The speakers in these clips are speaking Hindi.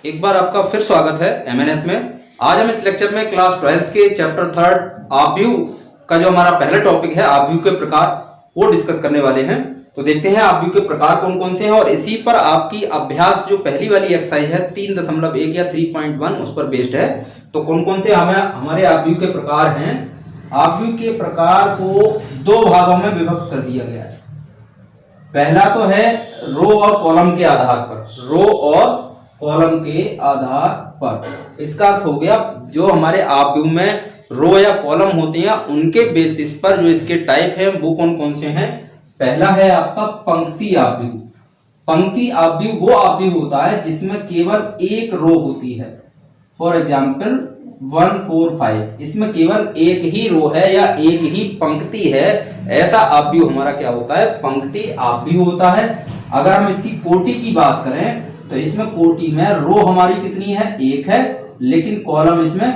एक बार आपका फिर स्वागत है एमएनएस में। आज हम इस लेक्चर में क्लास 12th के चैप्टर 3 आव्यूह का जो हमारा पहला टॉपिक है आव्यूह के प्रकार वो डिस्कस करने वाले हैं। तो देखते हैं आव्यूह के प्रकार कौन कौन से हैं और इसी पर आपकी अभ्यास जो पहली वाली एक्सरसाइज है 3.1 या 3.1 उस पर बेस्ड है। तो कौन कौन से हमारे आव्यूह के प्रकार हैं। आव्यूह के प्रकार को दो भागों में विभक्त कर दिया गया है। पहला तो है रो और कॉलम के आधार पर, रो और कॉलम के आधार पर। इसका अर्थ हो गया जो हमारे आव्यूह में रो या कॉलम होते हैं उनके बेसिस पर जो इसके टाइप हैं वो कौन कौन से हैं। पहला है आपका पंक्ति आव्यूह। पंक्ति आव्यूह वो आव्यूह होता है जिसमें केवल एक रो होती है। फॉर एग्जाम्पल 1 4 5, इसमें केवल एक ही रो है या एक ही पंक्ति है। ऐसा आव्यूह हमारा क्या होता है, पंक्ति आव्यूह होता है। अगर हम इसकी कोटि की बात करें तो इसमें कोटि में रो हमारी कितनी है, एक है, लेकिन कॉलम इसमें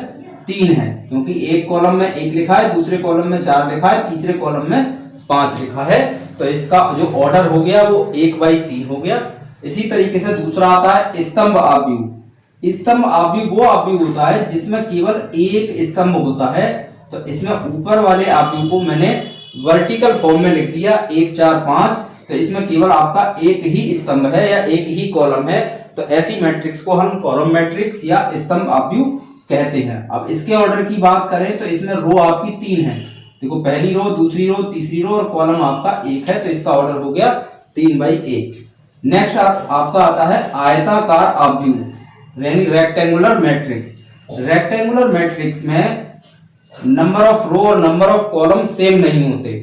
3 है, क्योंकि एक कॉलम में 1 लिखा है, दूसरे कॉलम में 4 लिखा है, तीसरे कॉलम में 5 लिखा है। तो इसका जो ऑर्डर हो गया वो 1/3 हो गया। इसी तरीके से दूसरा आता है स्तंभ आव्यूह। स्तंभ आव्यूह वो आव्यूह होता है जिसमें केवल एक स्तंभ होता है। तो इसमें ऊपर वाले आव्यूह को मैंने वर्टिकल फॉर्म में लिख दिया 1 4 5। तो इसमें केवल आपका एक ही स्तंभ है या एक ही कॉलम है। तो ऐसी मैट्रिक्स को हम कॉलम मैट्रिक्स या स्तंभ आव्यूह कहते हैं। अब इसके ऑर्डर की बात करें तो इसमें रो आपकी 3 है। देखो पहली रो, दूसरी रो, तीसरी रो और कॉलम आपका 1 है। तो इसका ऑर्डर हो गया 3/1। नेक्स्ट आपका आता है आयताकार आव्यूह यानी रेक्टेंगुलर मैट्रिक्स। रेक्टेंगुलर मैट्रिक्स में नंबर ऑफ रो और नंबर ऑफ कॉलम सेम नहीं होते।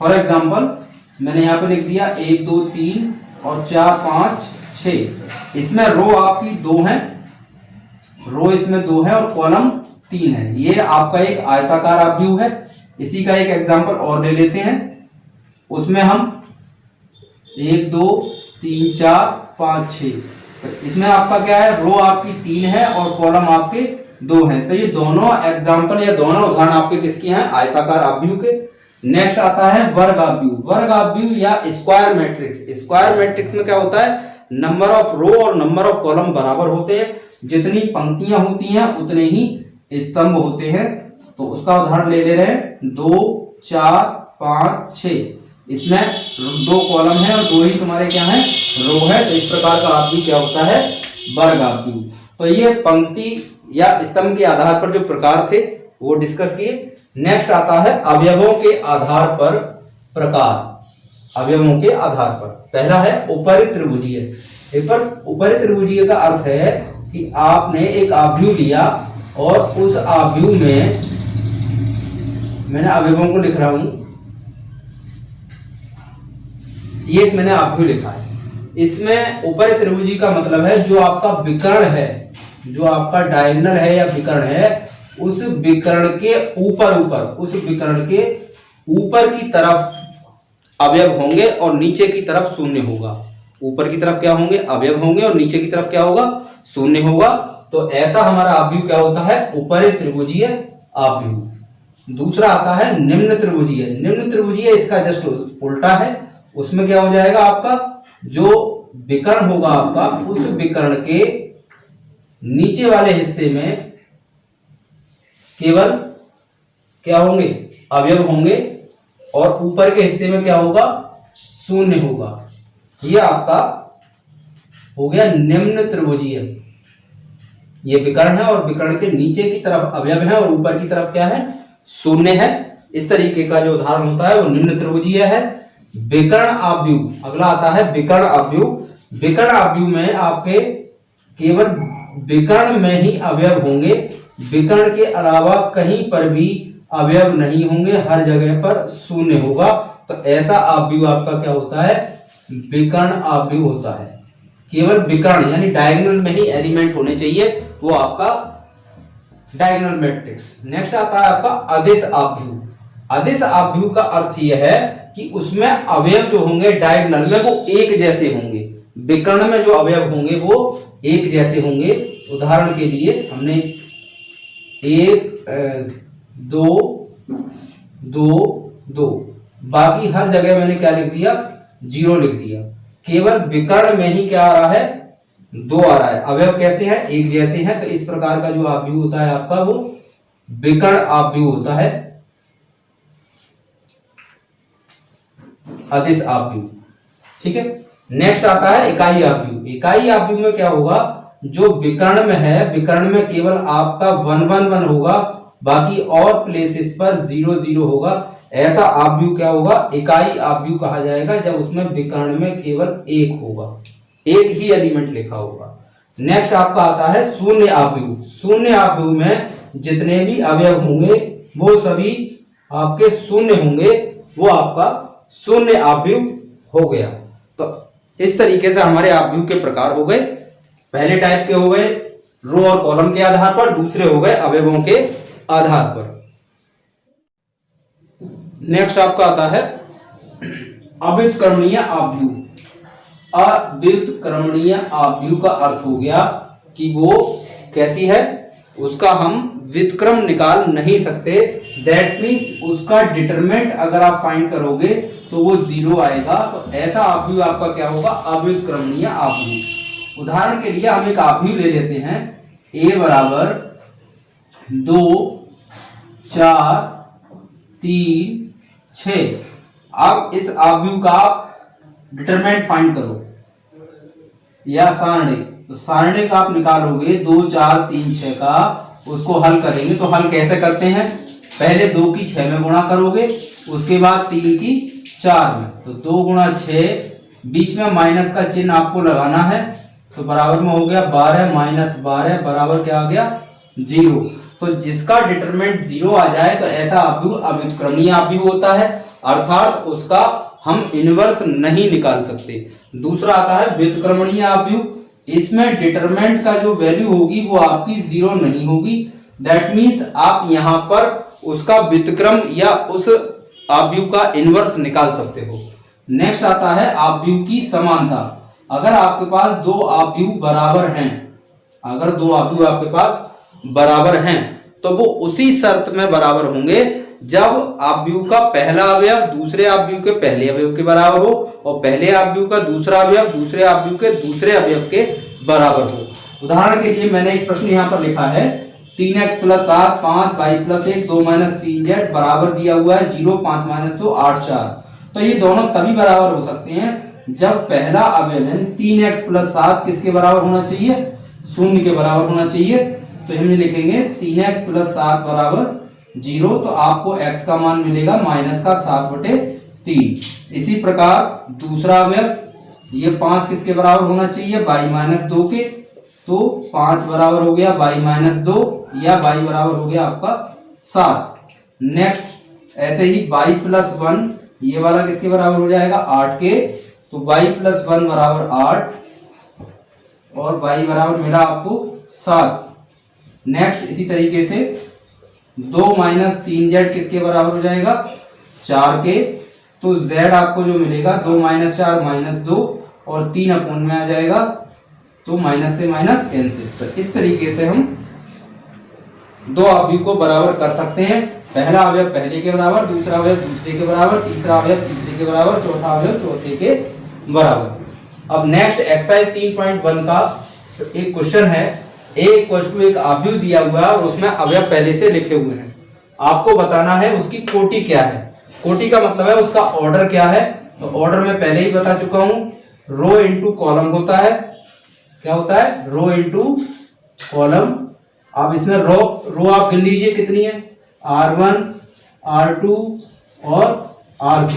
फॉर एग्जांपल मैंने यहाँ पे लिख दिया 1 2 3 और 4 5 6। इसमें रो आपकी 2 है, रो इसमें 2 है और कॉलम 3 है। ये आपका एक आयताकार आव्यूह है। इसी का एक एग्जांपल और ले लेते हैं। उसमें हम 1 2 3 4 5 6, इसमें आपका क्या है, रो आपकी 3 है और कॉलम आपके 2 हैं। तो ये दोनों एग्जांपल या दोनों उदाहरण आपके किसके हैं, आयताकार आव्यूह के। नेक्स्ट आता है वर्ग आव्यूह। वर्ग आव्यूह या स्क्वायर मैट्रिक्स। स्क्वायर मैट्रिक्स में क्या होता है, नंबर ऑफ रो और नंबर ऑफ कॉलम बराबर होते हैं। जितनी पंक्तियां होती हैं उतने ही स्तंभ होते हैं। तो उसका उदाहरण ले रहे हैं 2 4 5 6। इसमें 2 कॉलम है और 2 ही तुम्हारे क्या है, रो है। तो इस प्रकार का आव्यूह क्या होता है, वर्ग आव्यूह। तो ये पंक्ति या स्तंभ के आधार पर जो प्रकार थे वो डिस्कस किए। नेक्स्ट आता है अवयवों के आधार पर प्रकार। अवयवों के आधार पर पहला है उपरि त्रिभुजीय। उपरि त्रिभुजीय का अर्थ है कि आपने एक आव्यूह लिया और उस आव्यूह में, मैंने अवयवों को लिख रहा हूं, ये मैंने आव्यूह लिखा है। इसमें उपरि त्रिभुजीय का मतलब है जो आपका विकर्ण है, जो आपका डायगोनल है या विकर्ण है, उस विकर्ण के उस विकर्ण के ऊपर की तरफ अवयव होंगे और नीचे की तरफ शून्य होगा। ऊपर की तरफ क्या होंगे, अवयव होंगे और नीचे की तरफ क्या होगा, शून्य होगा। तो ऐसा हमारा आव्यूह क्या होता है, उपरि त्रिभुजीय आव्यूह। दूसरा आता है निम्न त्रिभुजीय। निम्न त्रिभुजीय इसका जस्ट उल्टा है। उसमें क्या हो जाएगा, आपका जो विकर्ण होगा आपका, उस विकर्ण के नीचे वाले हिस्से में केवल क्या होंगे, अवयव होंगे और ऊपर के हिस्से में क्या होगा, शून्य होगा। ये आपका हो गया निम्न त्रिभुजीय। ये विकर्ण है और विकर्ण के नीचे की तरफ अवयव है और ऊपर की तरफ क्या है, शून्य है। इस तरीके का जो उदाहरण होता है वो निम्न त्रिभुजीय है। विकर्ण आव्यूह अगला आता है विकर्ण आव्यूह। विकर्ण आव्यूह में आपके केवल विकर्ण में ही अवयव होंगे, विकर्ण के अलावा कहीं पर भी अवयव नहीं होंगे, हर जगह पर शून्य होगा। तो ऐसा आव्यूह आपका क्या होता है, विकर्ण आव्यूह होता है। केवल विकर्ण यानी डायगोनल में ही एलिमेंट होने चाहिए, वो आपका डायगोनल मैट्रिक्स। नेक्स्ट आता है आपका अदिश आव्यूह। अदिश आव्यूह का अर्थ यह है कि उसमें अवयव जो होंगे डायगोनल में वो एक जैसे होंगे, विकर्ण में जो अवयव होंगे वो एक जैसे होंगे। उदाहरण के लिए हमने 1 2 2 2, बाकी हर जगह मैंने क्या लिख दिया, 0 लिख दिया। केवल विकर्ण में ही क्या आ रहा है, 2 आ रहा है। अवयव कैसे हैं? एक जैसे हैं। तो इस प्रकार का जो आव्यूह होता है आपका वो विकर्ण आव्यूह होता है, अदिश आव्यूह। ठीक है। नेक्स्ट आता है इकाई आव्यूह। इकाई आव्यूह में क्या होगा, जो विकर्ण में है, विकर्ण में केवल आपका 1 1 1 होगा, बाकी और प्लेसेस पर 0 0 होगा। ऐसा आव्यूह क्या होगा? इकाई आव्यूह कहा जाएगा, जब उसमें विकर्ण में केवल 1 होगा, एक ही एलिमेंट लिखा होगा। नेक्स्ट आपका आता है शून्य आव्यूह। शून्य आव्यूह में जितने भी अवयव होंगे वो सभी आपके शून्य होंगे, वो आपका शून्य आव्यूह हो गया। तो इस तरीके से हमारे आव्यूह के प्रकार हो गए। पहले टाइप के हो गए रो और कॉलम के आधार पर, दूसरे हो गए अवयवों के आधार पर। नेक्स्ट आपका आता है अव्युत्क्रमणीय आव्यूह। अव्युत्क्रमणीय आव्यूह का अर्थ हो गया कि वो कैसी है, उसका हम व्युत्क्रम निकाल नहीं सकते। दैट मीन्स उसका डिटरमिनेंट अगर आप फाइंड करोगे तो वो 0 आएगा। तो ऐसा आव्यूह आपका क्या होगा? अव्युत्क्रमणीय आव्यूह। उदाहरण के लिए हम एक आव्यूह ले लेते हैं, a बराबर 2 4 3 6। अब इस आव्यूह का डिटरमिनेंट फाइंड करो या सारणी। तो सारणी का आप निकालोगे 2 4 3 6 का, उसको हल करेंगे। तो हल कैसे करते हैं? पहले 2 की 6 में गुणा करोगे, उसके बाद 3 की 4 में। तो 2 गुणा 6, बीच में माइनस का चिन्ह आपको लगाना है, तो बराबर में हो गया 12 माइनस 12 बराबर क्या आ गया? 0। तो जिसका डिटरमिनेंट 0 आ जाए तो ऐसा आव्यूह अव्युत्क्रमणीय आव्यूह होता है, अर्थात उसका हम इनवर्स नहीं निकाल सकते। दूसरा आता है व्युत्क्रमणीय आव्यूह। इसमें डिटरमिनेंट का जो वैल्यू होगी वो आपकी 0 नहीं होगी। दैट मीन्स आप यहां पर उसका व्युत्क्रम या उस आव्यूह का इनवर्स निकाल सकते हो। नेक्स्ट आता है आव्यूह की समानता। अगर आपके पास 2 आव्यूह बराबर हैं, अगर 2 आव्यूह आपके पास बराबर हैं, तो वो उसी शर्त में बराबर होंगे जब आव्यूह का पहला अवयव दूसरे आव्यूह के पहले अवयव के बराबर हो, और पहले आव्यूह का दूसरा अवयव दूसरे आव्यूह के दूसरे अवयव के बराबर हो। उदाहरण के लिए मैंने एक प्रश्न यहाँ पर लिखा है 3x + 7 5 y + 1 2 - 3z बराबर दिया हुआ है 0 5 - 2 8 4। तो ये दोनों तभी बराबर हो सकते हैं जब पहला अवयव यानी 3x + 7 किसके बराबर होना चाहिए? 0 के बराबर होना चाहिए। तो हम लिखेंगे 3x + 7 बराबर 0। तो आपको x का मान मिलेगा -7/3। इसी प्रकार दूसरा अवयव ये 5 किसके बराबर होना चाहिए? y - 2 के। तो 5 बराबर हो गया y - 2 या y बराबर हो गया आपका 7। नेक्स्ट ऐसे ही y + 1 ये वाला किसके बराबर हो जाएगा? 8 के। तो y + 1 बराबर 8 और y बराबर मिला आपको 7। नेक्स्ट इसी तरीके से 2 - 3z किसके बराबर हो जाएगा? 4 के। तो z आपको जो मिलेगा 2 - 4 - 2 और 3 अपॉन में आ जाएगा, तो माइनस से माइनस कैंसिल। तो इस तरीके से हम 2 आव्यूह को बराबर कर सकते हैं। पहला अवयव पहले के बराबर, दूसरा अवयव दूसरे के बराबर, तीसरा अवयव तीसरे के बराबर, चौथा अवयव चौथे के बराबर। अब नेक्स्ट एक्सरसाइज 3.1 का एक क्वेश्चन है। a = एक आव्यूह दिया हुआ है और उसमें अवयव पहले से लिखे हुए हैं। आपको बताना है उसकी कोटि क्या है। कोटि का मतलब है उसका ऑर्डर क्या है। तो ऑर्डर में पहले ही बता चुका हूं, रो इनटू कॉलम होता है। क्या होता है? रो इनटू कॉलम। अब इसमें रो आप गिन लीजिए कितनी है? R1 R2 और R3।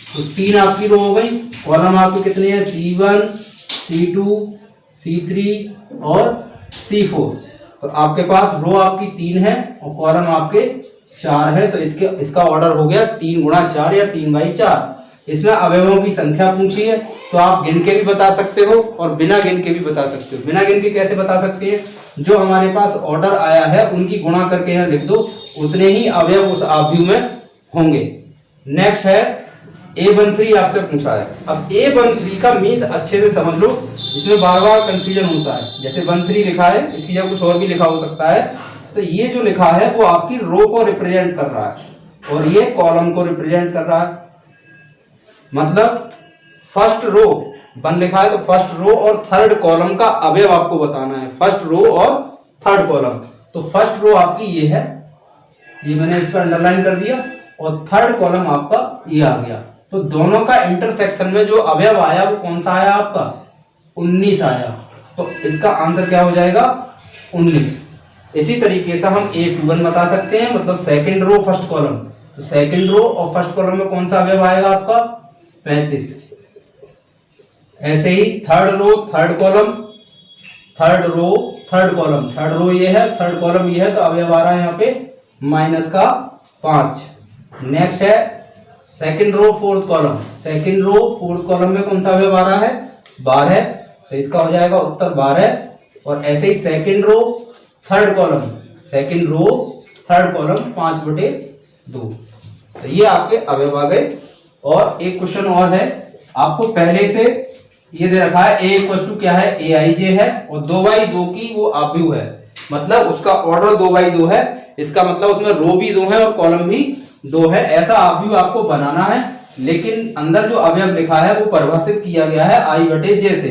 तो 3 आपकी रो हो गई। कॉलम आपकी कितनी है? C1 C2 C3 और C4। तो आपके पास रो आपकी 3 है और कॉलम आपके 4 है। तो इसका ऑर्डर हो गया 3 × 4 या 3/4। इसमें अवयवों की संख्या पूछी है, तो आप गिन के भी बता सकते हो और बिना गिन के भी बता सकते हो। बिना गिन के कैसे बता सकते हैं? जो हमारे पास ऑर्डर आया है उनकी गुणा करके यहाँ लिख दो, उतने ही अवयव उस आव्यूह में होंगे। नेक्स्ट है A13 आपसे पूछा है। अब A13 का मीन्स अच्छे से समझ लो, इसमें बार बार कंफ्यूजन होता है। जैसे 13 लिखा है, इसकी जगह कुछ और भी लिखा हो सकता है। तो ये जो लिखा है वो आपकी रो को रिप्रेजेंट कर रहा है और ये कॉलम को रिप्रेजेंट कर रहा है। मतलब फर्स्ट रो 1 लिखा है तो फर्स्ट रो और थर्ड कॉलम का अवयव आपको बताना है, फर्स्ट रो और थर्ड कॉलम। तो फर्स्ट रो आपकी ये है, ये मैंने इस पर अंडरलाइन कर दिया, और थर्ड कॉलम आपका ये आ गया। तो दोनों का इंटरसेक्शन में जो अवयव आया वो कौन सा आया आपका, 19 आया। तो इसका आंसर क्या हो जाएगा, 19। इसी तरीके से हम A21 बता सकते हैं, मतलब सेकंड रो फर्स्ट कॉलम। तो सेकंड रो और फर्स्ट कॉलम में कौन सा अवयव आएगा आपका, 35। ऐसे ही third row third column, third row third column, third row ये है, थर्ड कॉलम ये है, तो अवयव आ रहा है यहाँ पे -5। नेक्स्ट है second row fourth column, second row fourth column में कौन सा अवयव आ रहा है, 12, तो इसका हो जाएगा उत्तर 12। और ऐसे ही second row third column, second row third column 5/2। तो ये आपके अवयव आ गए। और एक क्वेश्चन और है, आपको पहले से ये दे रखा है A = क्या है, AIJ है, और 2/2 की वो आव्यूह है, मतलब उसका ऑर्डर 2/2 है। इसका मतलब उसमें रो भी 2 है और कॉलम भी 2 है। ऐसा आव्यूह आपको बनाना है, लेकिन अंदर जो अवयव लिखा है वो परिभाषित किया गया है I/J से।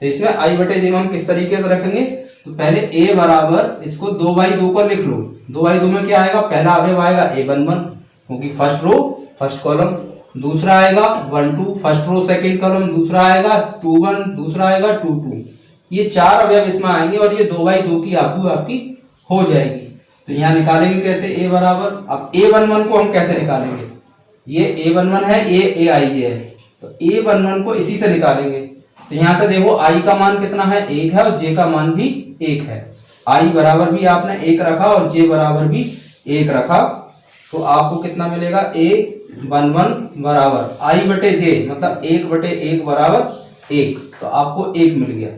तो इसमें I/J में हम किस तरीके से रखेंगे, तो पहले A बराबर इसको 2/2 पर लिख लो। 2/2 में क्या आएगा, पहला अवयव आएगा A11, क्योंकि फर्स्ट रो फर्स्ट कॉलम। दूसरा आएगा 1-2, फर्स्ट रो सेकंड कॉलम। दूसरा आएगा 2-1, दूसरा आएगा 2-2। ये 4 अवयव इसमें आएंगे और ये 2/2 की आव्यूह आपकी हो जाएगी। तो यहाँ निकालेंगे कैसे, A बराबर, अब A11 को हम कैसे निकालेंगे, ये A11 है, ये AIJ है, तो A11 को इसी से निकालेंगे। तो यहाँ से देखो I का मान कितना है, 1 है, और J का मान भी 1 है। I बराबर भी आपने 1 रखा और J बराबर भी 1 रखा, तो आपको कितना मिलेगा, A11 बराबर I/J, मतलब 1/1 बराबर 1, तो आपको 1 मिल गया।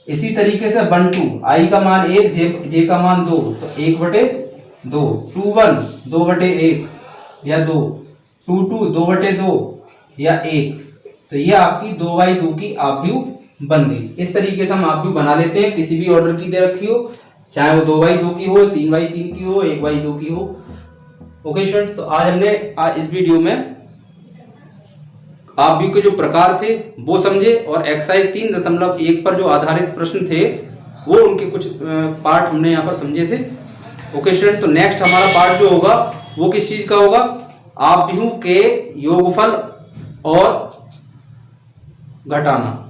इसी तरीके से 1-2, I का मान 1, J का मान 2, तो 1/2, 2-1 2/1 या 2, 2-2 2/2 या 1। तो ये आपकी 2/2 की आव्यूह बन गई। इस तरीके से हम आव्यूह बना लेते हैं, किसी भी ऑर्डर की दे रखी हो, चाहे वो 2/2 की हो, 3/3 की हो, 1/2 की हो। ओके स्टूडेंट्स, तो आज हमने इस वीडियो में आव्यूह के जो प्रकार थे वो समझे, और एक्सरसाइज 3.1 पर जो आधारित प्रश्न थे वो उनके कुछ पार्ट हमने यहाँ पर समझे थे। ओके स्टूडेंट, तो नेक्स्ट हमारा पार्ट जो होगा वो किस चीज का होगा, आव्यूह के योगफल और घटाना।